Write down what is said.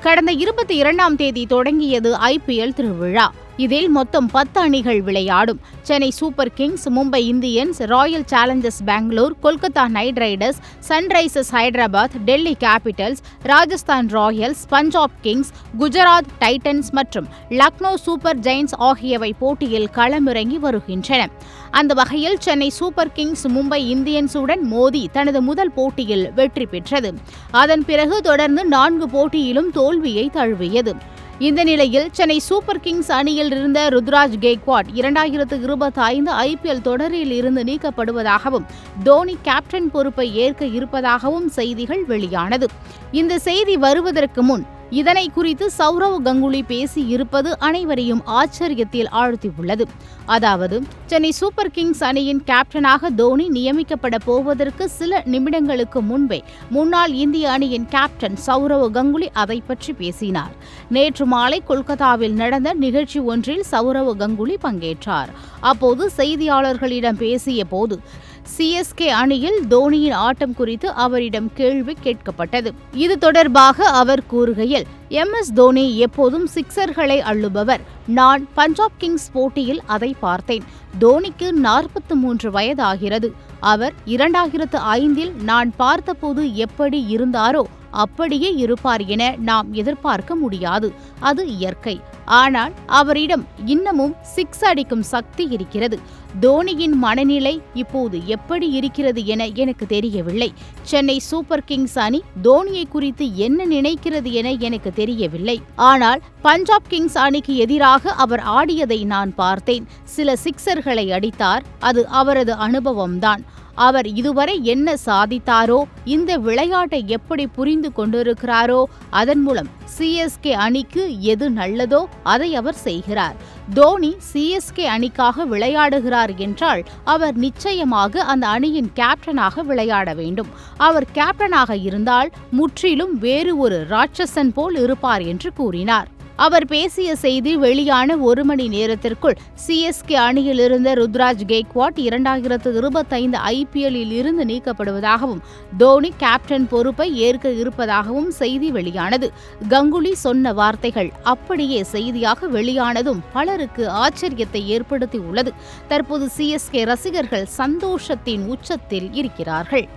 கடந்த 22ஆம் தேதி தொடங்கியது ஐபிஎல் திருவிழா. இதில் மொத்தம் 10 அணிகள் விளையாடும். Chennai Super Kings, Mumbai Indians, Royal Challengers Bangalore, Kolkata Knight Riders, Sunrisers Hyderabad, Delhi Capitals, Rajasthan Royals, Punjab Kings, Gujarat Titans மற்றும் லக்னோ சூப்பர் ஜெயின்ஸ் ஆகியவை போட்டியில் களமிறங்கி வருகின்றன. அந்த வகையில் சென்னை சூப்பர் கிங்ஸ் மும்பை இந்தியன்ஸுடன் மோதி தனது முதல் போட்டியில் வெற்றி பெற்றது. அதன் பிறகு தொடர்ந்து 4 போட்டியிலும் தோல்வியை தழுவியது. இந்த நிலையில் சென்னை சூப்பர் கிங்ஸ் அணியில் இருந்த ருத்ராஜ் கெய்க்வாட் 2025 ஐபிஎல் தொடரில் இருந்து நீக்கப்படுவதாகவும் தோனி கேப்டன் பொறுப்பை ஏற்க இருப்பதாகவும் செய்திகள் வெளியானது. இந்த செய்தி வருவதற்கு முன் இதனை குறித்து சௌரவ் கங்குலி பேசி இருப்பது அனைவரையும் ஆச்சரியத்தில் ஆழ்த்தியுள்ளது. அதாவது, சென்னை சூப்பர் கிங்ஸ் அணியின் கேப்டனாக தோனி நியமிக்கப்பட போவதற்கு சில நிமிடங்களுக்கு முன்பே முன்னாள் இந்திய அணியின் கேப்டன் சௌரவ் கங்குலி அதை பற்றி பேசினார். நேற்று மாலை கொல்கத்தாவில் நடந்த நிகழ்ச்சி ஒன்றில் சௌரவ் கங்குலி பங்கேற்றார். அப்போது செய்தியாளர்களிடம் பேசிய போது சிஎஸ்கே அணியில் தோனியின் ஆட்டம் குறித்து அவரிடம் கேள்வி கேட்கப்பட்டது. இது தொடர்பாக அவர் கூறுகையில், எம்எஸ் தோனி எப்போதும் சிக்சர்களை அள்ளுபவர். நான் பஞ்சாப் கிங்ஸ் போட்டியில் அதை பார்த்தேன். தோனிக்கு 43 வயதாகிறது. அவர் 2005இல் நான் பார்த்தபோது எப்படி இருந்தாரோ அப்படியே இருப்பார் என நாம் எதிர்பார்க்க முடியாது. அது இயற்கை. ஆனால் அவரிடம் இன்னமும் 6 அடிக்கும் சக்தி இருக்கிறது. தோனியின் மனநிலை இப்போது எப்படி இருக்கிறது என எனக்கு தெரியவில்லை. சென்னை சூப்பர் கிங்ஸ் அணி தோனியை குறித்து என்ன நினைக்கிறது என எனக்கு தெரியவில்லை. ஆனால் பஞ்சாப் கிங்ஸ் அணிக்கு எதிராக அவர் ஆடியதை நான் பார்த்தேன். சில சிக்சர்களை அடித்தார். அது அவரது அனுபவம்தான். அவர் இதுவரை என்ன சாதித்தாரோ, இந்த விளையாட்டை எப்படி புரிந்து கொண்டிருக்கிறாரோ, அதன் மூலம் சிஎஸ்கே அணிக்கு எது நல்லதோ அதை அவர் செய்கிறார். தோனி சிஎஸ்கே அணிக்காக விளையாடுகிறார் என்றால் அவர் நிச்சயமாக அந்த அணியின் கேப்டனாக விளையாட வேண்டும். அவர் கேப்டனாக இருந்தால் முற்றிலும் வேறு ஒரு ராட்சசன் போல் இருப்பார் என்று கூறினார். அவர் பேசிய செய்தி வெளியான 1 மணி நேரத்திற்குள் சிஎஸ்கே அணியில் இருந்த ருத்ராஜ் கெய்க்வாட் 2025 ஐபிஎல்லில் இருந்து நீக்கப்படுவதாகவும் தோனி கேப்டன் பொறுப்பை ஏற்க இருப்பதாகவும் செய்தி வெளியானது. கங்குலி சொன்ன வார்த்தைகள் அப்படியே செய்தியாக வெளியானதும் பலருக்கு ஆச்சரியத்தை ஏற்படுத்தியுள்ளது. தற்போது சிஎஸ்கே ரசிகர்கள் சந்தோஷத்தின் உச்சத்தில் இருக்கிறார்கள்.